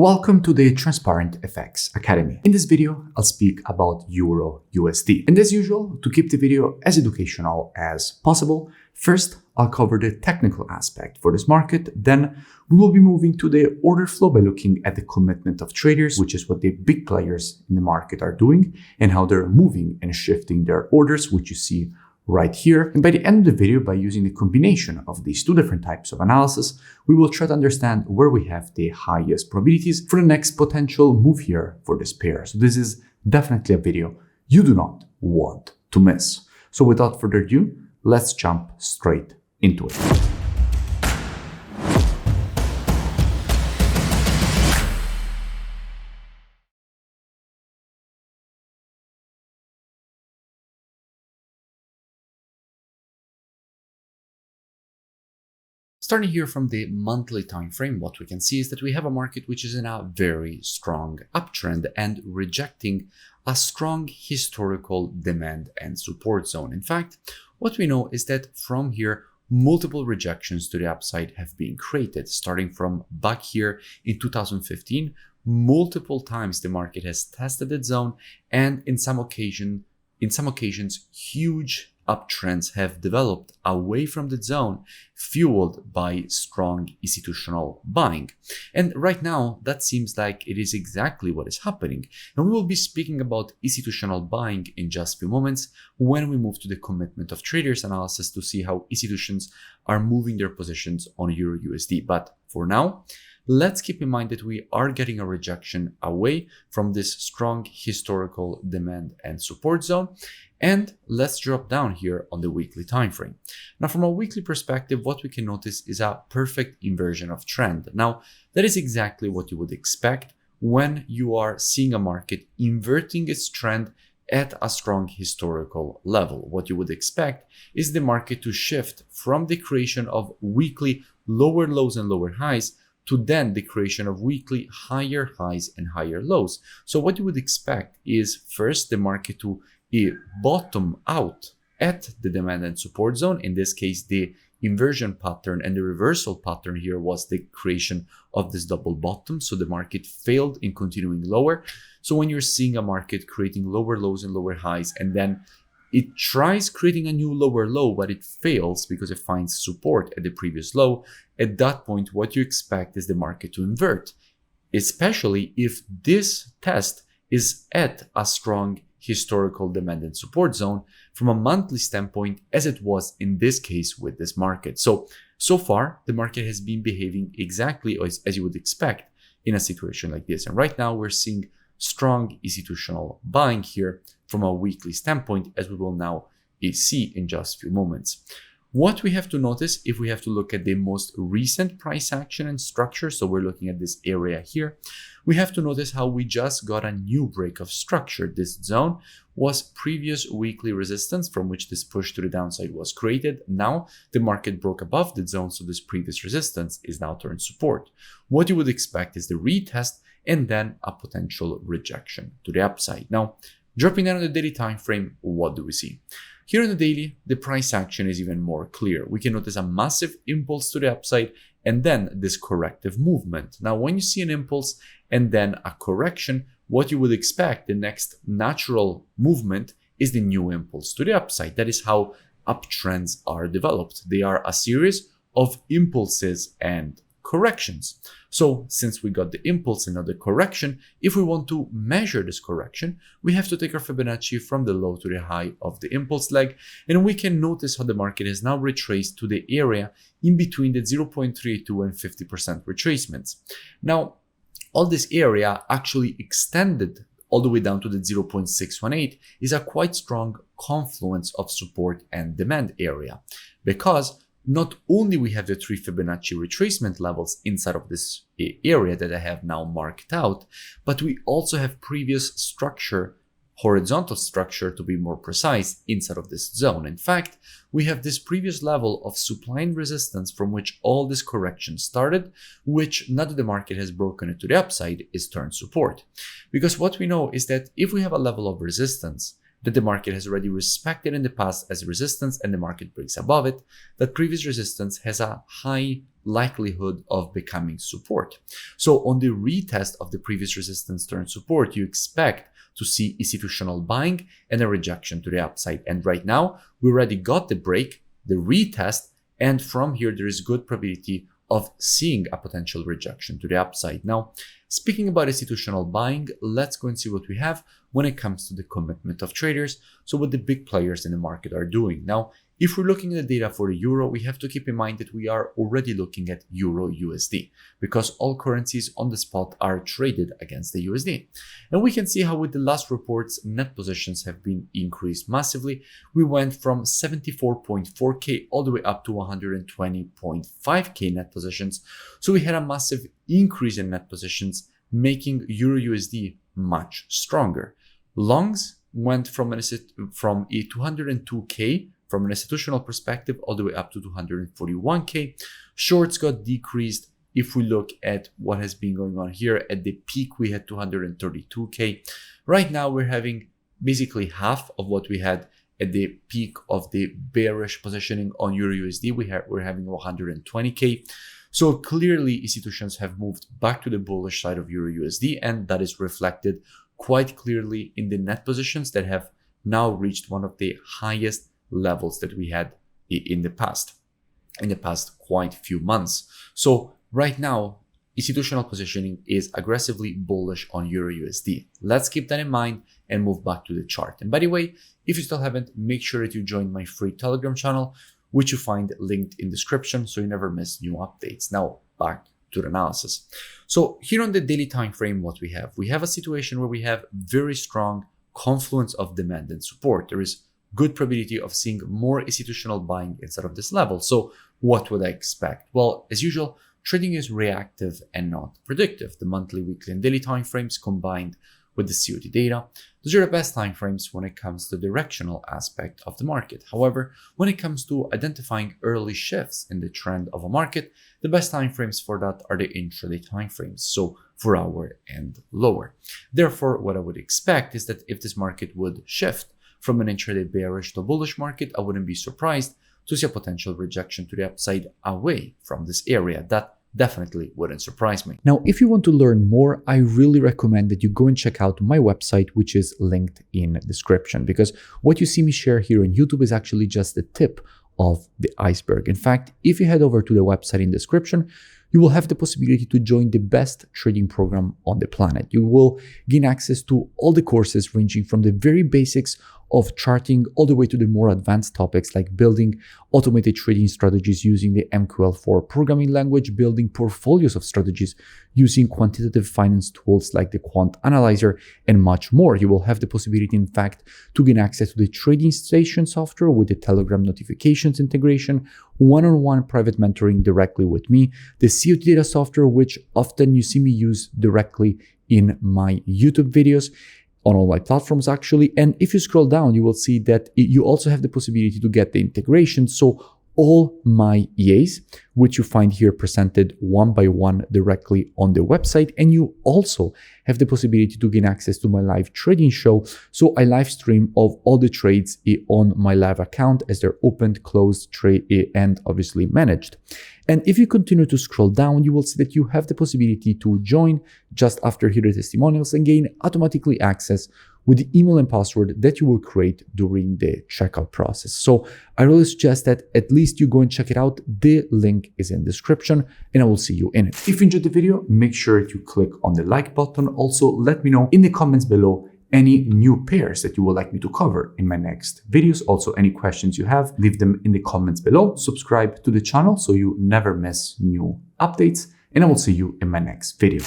Welcome to the Transparent FX Academy. In this video, I'll speak about EURUSD. And as usual, to keep the video as educational as possible, first I'll cover the technical aspect for this market. Then we will be moving to the order flow by looking at the commitment of traders, which is what the big players in the market are doing and how they're moving and shifting their orders, which you see right here. And by the end of the video, by using the combination of these two different types of analysis, we will try to understand where we have the highest probabilities for the next potential move here for this pair. So this is definitely a video you do not want to miss. So without further ado, let's jump straight into it. Starting here from the monthly time frame, what we can see is that we have a market which is in a very strong uptrend and rejecting a strong historical demand and support zone. In fact, what we know is that from here, multiple rejections to the upside have been created. Starting from back here in 2015, multiple times the market has tested its zone, and in some occasions, huge uptrends have developed away from the zone, fueled by strong institutional buying. And right now, that seems like it is exactly what is happening. And we will be speaking about institutional buying in just a few moments when we move to the commitment of traders analysis to see how institutions are moving their positions on EURUSD. But for now, let's keep in mind that we are getting a rejection away from this strong historical demand and support zone. And let's drop down here on the weekly time frame. Now, from a weekly perspective, what we can notice is a perfect inversion of trend. Now, that is exactly what you would expect when you are seeing a market inverting its trend at a strong historical level. What you would expect is the market to shift from the creation of weekly lower lows and lower highs to then the creation of weekly higher highs and higher lows. So what you would expect is first the market to bottom out at the demand and support zone. In this case, the inversion pattern and the reversal pattern here was the creation of this double bottom. So the market failed in continuing lower. So when you're seeing a market creating lower lows and lower highs, and then it tries creating a new lower low, but it fails because it finds support at the previous low. At that point, what you expect is the market to invert, especially if this test is at a strong historical demand and support zone from a monthly standpoint, as it was in this case with this market. So far, the market has been behaving exactly as you would expect in a situation like this. And right now we're seeing strong institutional buying here from a weekly standpoint, as we will now see in just a few moments. What we have to notice, if we have to look at the most recent price action and structure, so we're looking at this area here, we have to notice how we just got a new break of structure. This zone was previous weekly resistance from which this push to the downside was created. Now the market broke above the zone, so this previous resistance is now turned support. What you would expect is the retest and then a potential rejection to the upside. Now, dropping down on the daily time frame, what do we see? Here on the daily, the price action is even more clear. We can notice a massive impulse to the upside and then this corrective movement. Now, when you see an impulse and then a correction, what you would expect, the next natural movement is the new impulse to the upside. That is how uptrends are developed. They are a series of impulses and corrections. So since we got the impulse and not the correction, if we want to measure this correction, we have to take our Fibonacci from the low to the high of the impulse leg. And we can notice how the market has now retraced to the area in between the 0.32 and 50% retracements. Now, all this area actually extended all the way down to the 0.618 is a quite strong confluence of support and demand area, because not only we have the 3 Fibonacci retracement levels inside of this area that I have now marked out, but we also have previous structure, horizontal structure to be more precise, inside of this zone. In fact, we have this previous level of supply and resistance from which all this correction started, which now that the market has broken it to the upside is turned support. Because what we know is that if we have a level of resistance that the market has already respected in the past as resistance and the market breaks above it, that previous resistance has a high likelihood of becoming support. So on the retest of the previous resistance turn support, you expect to see institutional buying and a rejection to the upside. And right now, we already got the break, the retest, and from here, there is good probability of seeing a potential rejection to the upside. Now, speaking about institutional buying, let's go and see what we have when it comes to the commitment of traders. So what the big players in the market are doing. Now, if we're looking at the data for the euro, we have to keep in mind that we are already looking at euro USD because all currencies on the spot are traded against the USD. And we can see how with the last reports, net positions have been increased massively. We went from 74.4K all the way up to 120.5K net positions. So we had a massive increase in net positions, making euro USD much stronger. Longs went from a 202K from an institutional perspective all the way up to 241K. Shorts got decreased. If we look at what has been going on here, at the peak we had 232K. Right now we're having basically half of what we had at the peak of the bearish positioning on euro USD. We're having 120K. So clearly institutions have moved back to the bullish side of euro USD, and that is reflected quite clearly in the net positions that have now reached one of the highest levels that we had in the past quite few months. So right now, institutional positioning is aggressively bullish on euro USD. Let's keep that in mind and move back to the chart. And by the way, if you still haven't, make sure that you join my free Telegram channel, which you find linked in description so you never miss new updates. Now back to the analysis. So here on the daily time frame, what we have a situation where we have very strong confluence of demand and support. There is good probability of seeing more institutional buying instead of this level. So what would I expect? Well, as usual, trading is reactive and not predictive. The monthly, weekly, and daily time frames combined with the COT data, those are the best time frames when it comes to the directional aspect of the market. However, when it comes to identifying early shifts in the trend of a market, the best time frames for that are the intraday time frames, so 4 hour and lower. Therefore, what I would expect is that if this market would shift from an intraday bearish to bullish market, I wouldn't be surprised to see a potential rejection to the upside away from this area. That definitely wouldn't surprise me. Now, if you want to learn more, I really recommend that you go and check out my website, which is linked in the description, because what you see me share here on YouTube is actually just the tip of the iceberg. In fact, if you head over to the website in the description, you will have the possibility to join the best trading program on the planet. You will gain access to all the courses ranging from the very basics of charting all the way to the more advanced topics like building automated trading strategies using the MQL4 programming language, building portfolios of strategies using quantitative finance tools like the Quant Analyzer, and much more. You will have the possibility, in fact, to gain access to the trading station software with the Telegram notifications integration, one-on-one private mentoring directly with me, the COT data software, which often you see me use directly in my YouTube videos, on all my platforms actually. And if you scroll down, you will see that you also have the possibility to get the integration. So all my EAs, which you find here presented one by one directly on the website. And you also have the possibility to gain access to my live trading show. So I live stream of all the trades on my live account as they're opened, closed, trade, and obviously managed. And if you continue to scroll down, you will see that you have the possibility to join just after here the testimonials and gain automatically access with the email and password that you will create during the checkout process. So I really suggest that at least you go and check it out. The link is in the description and I will see you in it. If you enjoyed the video, make sure to click on the like button. Also, let me know in the comments below any new pairs that you would like me to cover in my next videos. Also, any questions you have, leave them in the comments below. Subscribe to the channel so you never miss new updates, and I will see you in my next video.